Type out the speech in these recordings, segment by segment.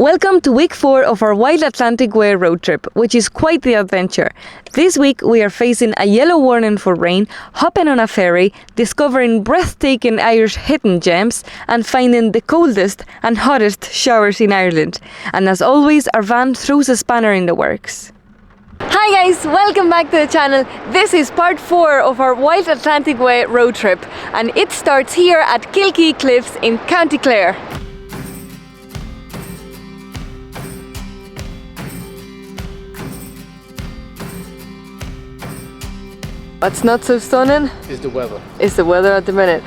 Welcome to week 4 of our Wild Atlantic Way road trip, which is quite the adventure. This week we are facing a yellow warning for rain, hopping on a ferry, discovering breathtaking Irish hidden gems, and finding the coldest and hottest showers in Ireland. And as always, our van throws a spanner in the works. Hi guys, welcome back to the channel. This is part 4 of our Wild Atlantic Way road trip, and it starts here at Kilkee Cliffs in County Clare. What's not so stunning is the weather. It's the weather at the minute.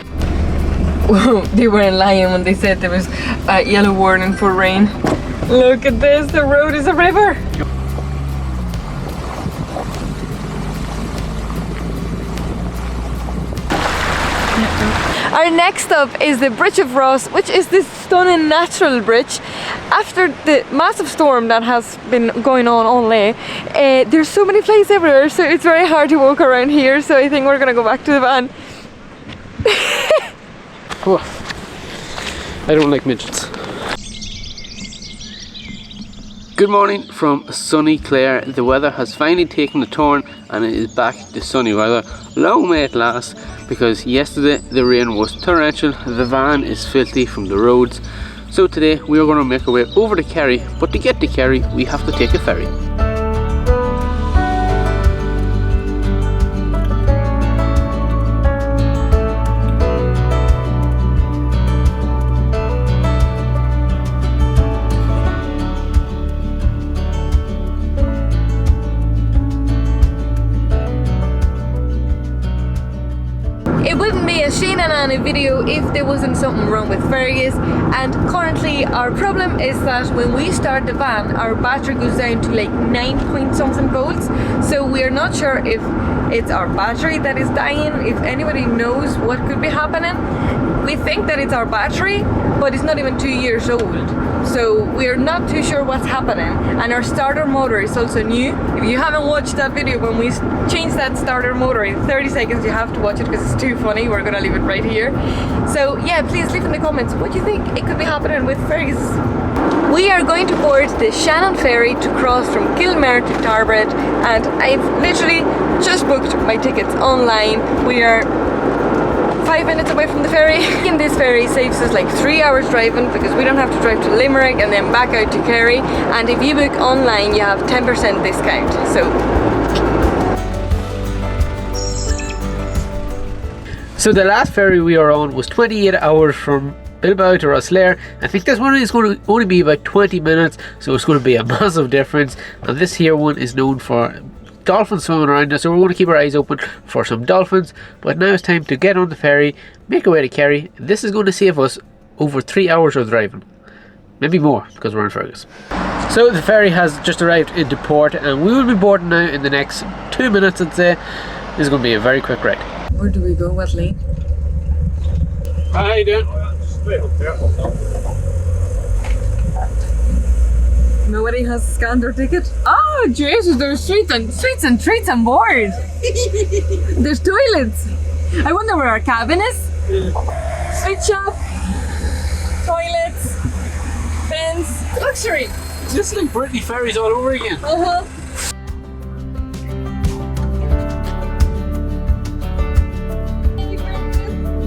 They weren't lying when they said there was a yellow warning for rain. Look at this, the road is a river. Our next stop is the Bridge of Ross, which is this stunning natural bridge. After the massive storm that has been going on all day, there's so many flies everywhere, so it's very hard to walk around here, so I think we're gonna go back to the van. Oh, I don't like midgets. Good morning from sunny Clare. The weather has finally taken a turn and it is back to sunny weather. Long may it last, because yesterday the rain was torrential. The van is filthy from the roads. So today we are going to make our way over to Kerry, but to get to Kerry we have to take a ferry. It wouldn't be a Shane and Anna video if there wasn't something wrong with ferries, and currently our problem is that when we start the van our battery goes down to like 9 point something volts, so we're not sure if it's our battery that is dying, if anybody knows what could be happening. We think that it's our battery, but it's not even 2 years old, so we're not too sure what's happening. And our starter motor is also new. If you haven't watched that video when we changed that starter motor in 30 seconds, you have to watch it because it's too funny. We're gonna leave it right here. So yeah, please leave in the comments what you think it could be happening with ferries. We are going to board the Shannon ferry to cross from Kilmare to Tarbert, and I've literally just booked my tickets online. We are 5 minutes away from the ferry. And this ferry saves us like 3 hours driving, because we don't have to drive to Limerick and then back out to Kerry. And if you book online, you have 10% discount. So the last ferry we were on was 28 hours from Bilbao to Rosslare. I think this one is going to only be about 20 minutes, so it's going to be a massive difference. And this here one is known for dolphins swimming around us, so we're going to keep our eyes open for some dolphins. But now it's time to get on the ferry, make our way to Kerry. This is going to save us over 3 hours of driving, maybe more because we're in Fergus. So the ferry has just arrived into port and we will be boarding now in the next 2 minutes. I'd say this is going to be a very quick ride. Where do we go? What lane? How you doing? Nobody has scanned their ticket. Oh Jesus, there's sweets and treats on board. There's toilets. I wonder where our cabin is. Sweet shop, toilets, bins, luxury. Just like Brittany ferries all over again.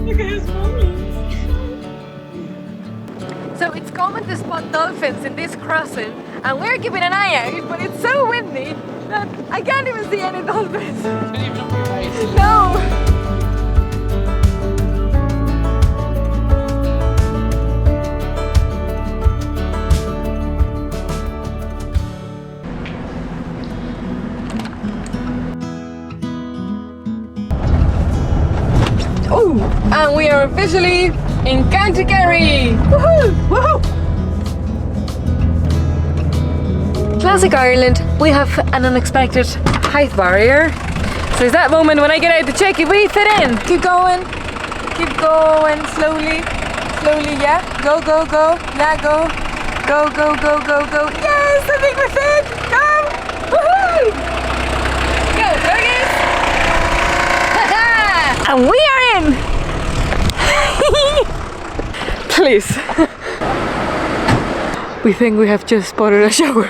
Look at his mummies. So it's common to spot dolphins in this crossing, and we're keeping an eye out, but it's so windy that I can't even see any dolphins. No! Oh, and we are officially in County Kerry! Woohoo! Woohoo! Classic Ireland, we have an unexpected height barrier. So it's that moment when I get out to check if we fit in. Keep going, slowly, yeah. Go, yeah, go. Go. Yes, I think we fit! Come! Woohoo! Go, Fergus! And we are in! Please. We think we have just spotted a shower.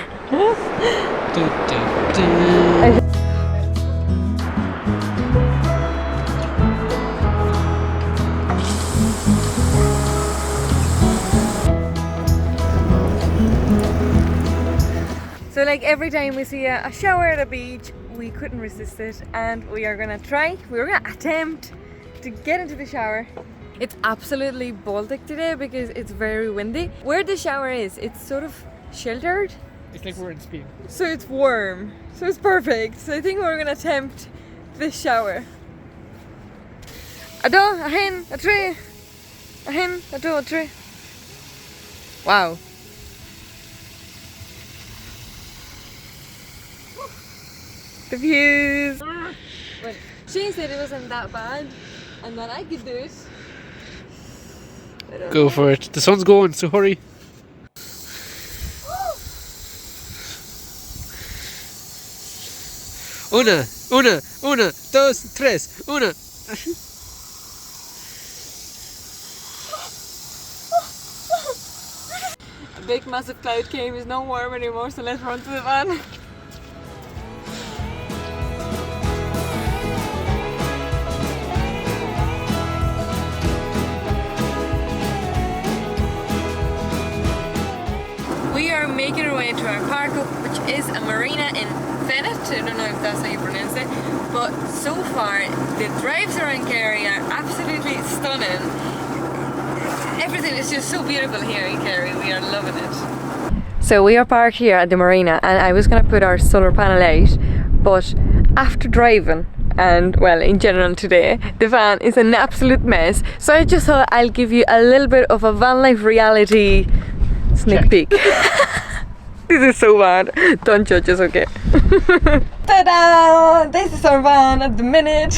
So like every time we see a shower at a beach, we couldn't resist it, and we're gonna attempt to get into the shower. It's absolutely Baltic today because it's very windy. Where the shower is, it's sort of sheltered. It's like we're in Spain. So it's warm. So it's perfect. So I think we're gonna attempt this shower. A do, a hen, a tree. A hen, a do, a tree. Wow. The views. Well, she said it wasn't that bad and that I could do it. Go for it. The sun's going, so hurry. Una, dos, tres, una. A big massive cloud came, is not warm anymore, so let's run to the van. We are making our way to our park up, which is a marina in Fennet. I don't know if that's how you pronounce it, but so far the drives around Kerry are absolutely stunning. Everything is just so beautiful here in Kerry. We are loving it. So we are parked here at the marina, and I was gonna put our solar panel out, but after driving and well in general today, the van is an absolute mess. So I just thought I'll give you a little bit of a van life reality sneak peek. This is so bad. Don't judge us, okay? Ta-da! This is our van at the minute.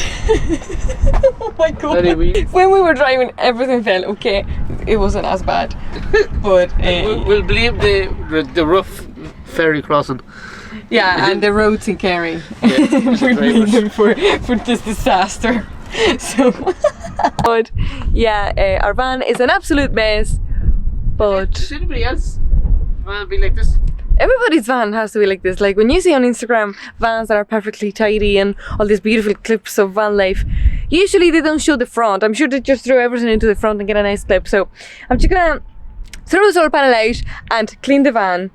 Oh my god. When we were driving, everything fell okay. It wasn't as bad. But we'll blame the rough ferry crossing. Yeah, and the roads in Kerry. Yeah, we blame them for this disaster. So, but yeah, our van is an absolute mess. But does anybody else van be like this? Everybody's van has to be like this. Like when you see on Instagram vans that are perfectly tidy and all these beautiful clips of van life, usually they don't show the front. I'm sure they just throw everything into the front and get a nice clip. So I'm just gonna throw the solar panel out and clean the van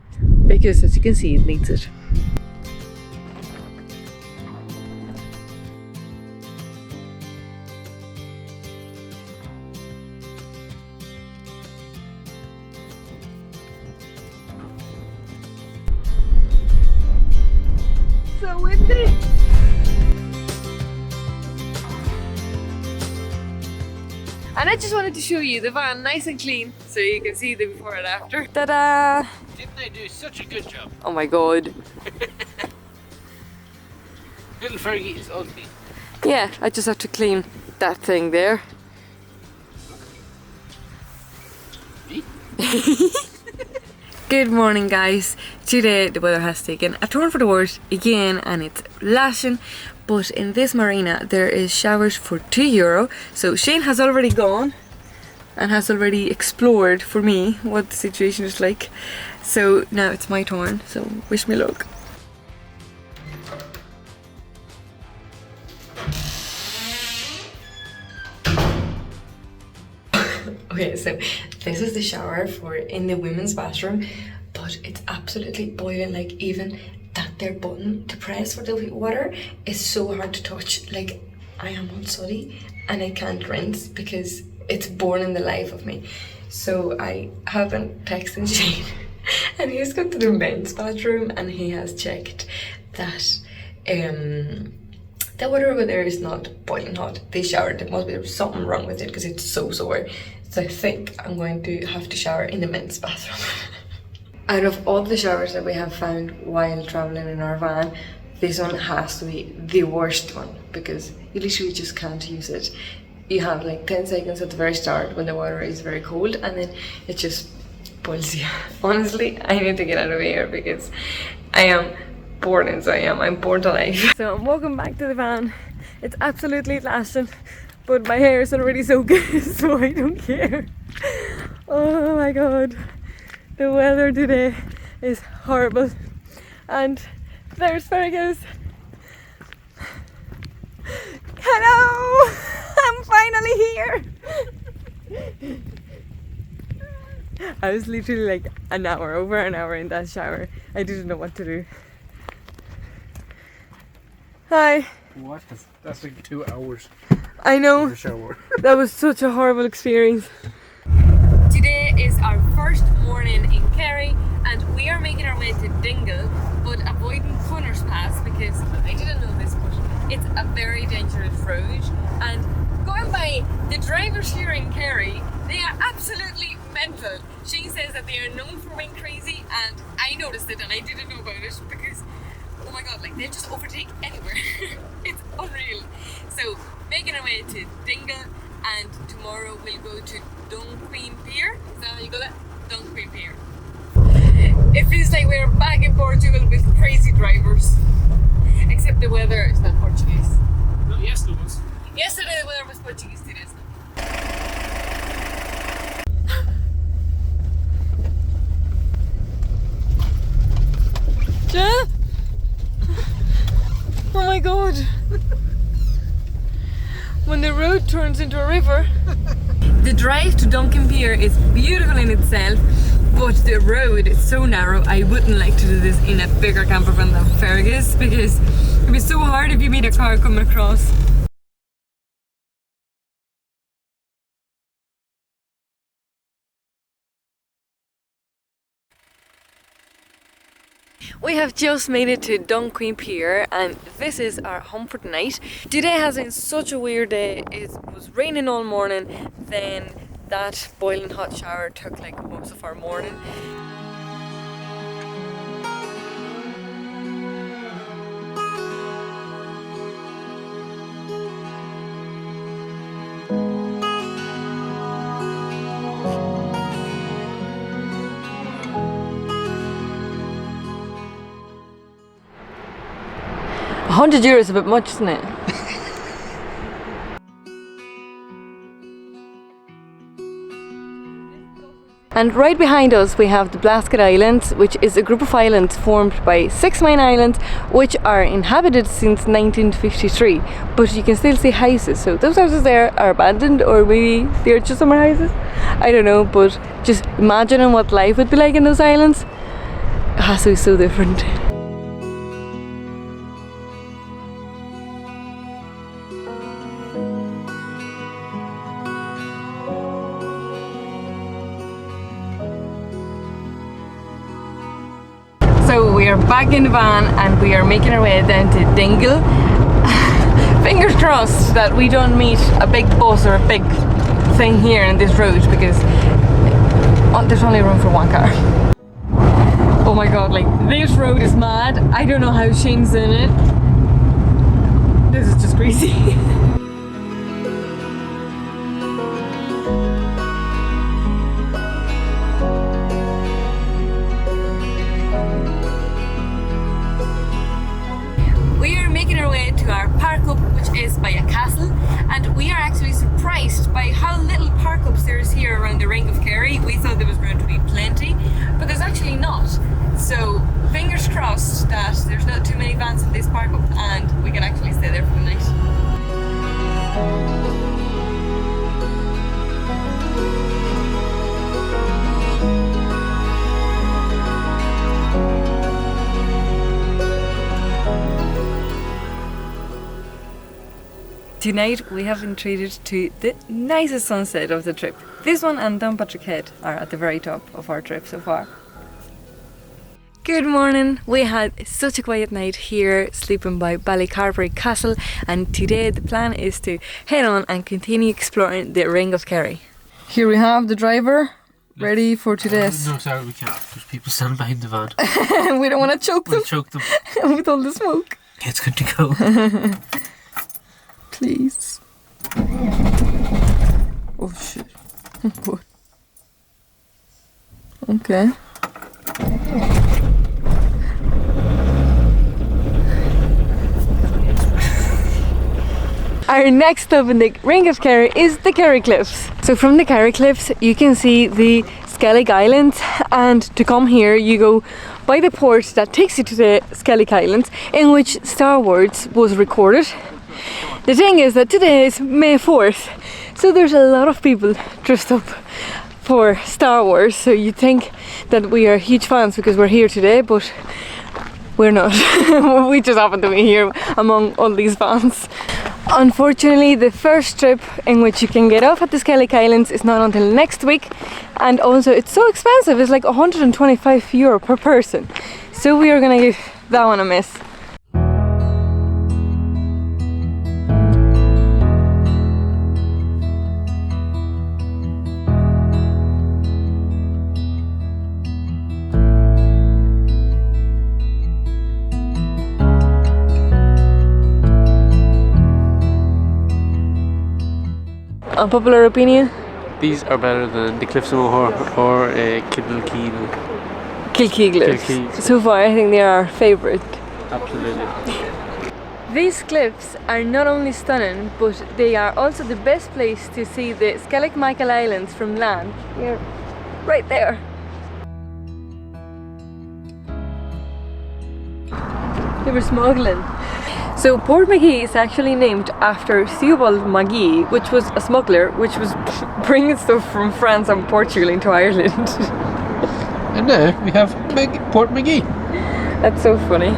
because, as you can see, it needs it. So windy. And I just wanted to show you the van nice and clean so you can see the before and after. Ta-da! Didn't I do such a good job? Oh my god. Little Fergie is ugly. Yeah, I just have to clean that thing there. Good morning guys. Today the weather has taken a turn for the worse again and it's lashing, but in this marina there is showers for €2. So Shane has already gone and has already explored for me what the situation is like. So now it's my turn, so wish me luck. Okay, so this is the shower for in the women's bathroom, but it's absolutely boiling. Like even that there button to press for the water is so hard to touch. Like I am on sooty and I can't rinse because it's born in the life of me. So I have been texting Shane and he's gone to the men's bathroom and he has checked that the water over there is not boiling hot. They showered, there must be something wrong with it because it's so sore. So I think I'm going to have to shower in the men's bathroom. Out of all the showers that we have found while traveling in our van, this one has to be the worst one because you literally just can't use it. You have like 10 seconds at the very start when the water is very cold and then it just boils you. Honestly, I need to get out of here because I am bored as I am. I'm bored to life. So I'm walking back to the van. It's absolutely lashing, but my hair is already soaking, so I don't care. Oh my god. The weather today is horrible. And there's Fergus. Hello! I'm finally here! I was literally like over an hour in that shower. I didn't know what to do. Hi. What? That's like 2 hours. I know. Shower. That was such a horrible experience. Today is our first morning in Kerry and we are making our way to Dingle, but avoiding Connors Pass because I didn't know this, but it's a very dangerous road. And going by the drivers here in Kerry, they are absolutely mental. She says that they are known for being crazy, and I noticed it and I didn't know about it because, oh my god, like they just overtake anywhere. It's unreal. So making our way to Dingle, and tomorrow we'll go to 𝗙𝗢𝗟𝗄𝗪. Is that how you go that? 𝗙𝗢𝗟𝗄𝗪. It feels like we're back in Portugal with crazy drivers. Except the weather is not Portuguese. No, yesterday was. Yesterday the weather was Portuguese, today it's not. Oh my god! When the road turns into a river. The drive to 𝗙𝗢𝗟𝗄𝗪 is beautiful in itself, but the road is so narrow. I wouldn't like to do this in a bigger camper van than Fergus because it'd be so hard if you meet a car coming across. We have just made it to 𝗙𝗢𝗟𝗄𝗪 and this is our home for the night. Today has been such a weird day. It was raining all morning, then that boiling hot shower took like most of our morning. €100 is a bit much, isn't it? And right behind us we have the 𝗦𝗨𝗣𝗣𝗍𝗪 Islands, which is a group of islands formed by 6 main islands which are inhabited since 1953, but you can still see houses, so those houses there are abandoned or maybe they're just summer houses, I don't know, but just imagining what life would be like in those islands, it has to be so different. So we are back in the van and we are making our way down to Dingle. Fingers crossed that we don't meet a big bus or a big thing here in this road because there's only room for one car. Oh my god, like this road is mad. I don't know how Shane's in it. This is just crazy. Our park up, which is by a castle, and we are actually surprised by how little park ups there is here around the ring of Kerry. We thought there was going to be plenty, but there's actually not. So fingers crossed that there's not too many vans in this park up and we can actually stay there for the night. Tonight we have been treated to the nicest sunset of the trip. This one and 𝗙𝗢𝗟𝗏𝗧𝗏 are at the very top of our trip so far. Good morning! We had such a quiet night here, sleeping by 𝗙𝗪𝗏𝗏𝗪 Castle, and today the plan is to head on and continue exploring the ring of Kerry. Here we have the driver, ready for today's... No, sorry, we can't. There's people standing behind the van. We don't want to choke them. We'll choke them. With all the smoke. It's good to go. Please. Oh shit. What? Okay. Our next stop in the ring of Kerry is the Kerry Cliffs. So from the Kerry Cliffs you can see the Skellig Islands, and to come here you go by the port that takes you to the Skellig Islands, in which Star Wars was recorded. The thing is that today is May 4th, so there's a lot of people dressed up for Star Wars, so you think that we are huge fans because we're here today, but we're not. We just happen to be here among all these fans. Unfortunately, the first trip in which you can get off at the Skellig Islands is not until next week, and also it's so expensive, it's like €125 per person, so we are gonna give that one a miss. Unpopular opinion? These are better than the Cliffs of Moher or Kilkeaglers. So far I think they are our favourite. Absolutely. These cliffs are not only stunning, but they are also the best place to see the 𝗙𝗢𝗟𝗡𝗪 Islands from land. They're right there. They were smuggling. So 𝗏𝗏𝗪𝗏 is actually named after 𝗙𝗢𝗟𝗡𝗪, which was a smuggler which was bringing stuff from France and Portugal into Ireland. And now we have 𝗏𝗏𝗪𝗏. That's so funny.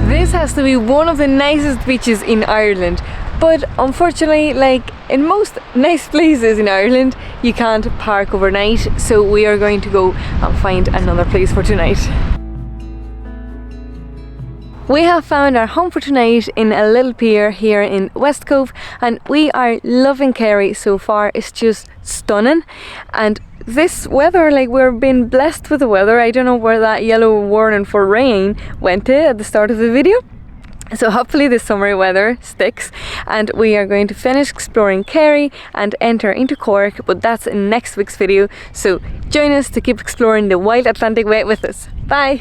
This has to be one of the nicest beaches in Ireland, but unfortunately, like in most nice places in Ireland, you can't park overnight, so we are going to go and find another place for tonight. We have found our home for tonight in a little pier here in West Cove, and we are loving Kerry so far. It's just stunning, and this weather, like, we're being blessed with the weather. I don't know where that yellow warning for rain went to at the start of the video. So hopefully the summery weather sticks, and we are going to finish exploring Kerry and enter into Cork, but that's in next week's video. So join us to keep exploring the wild Atlantic way with us. Bye!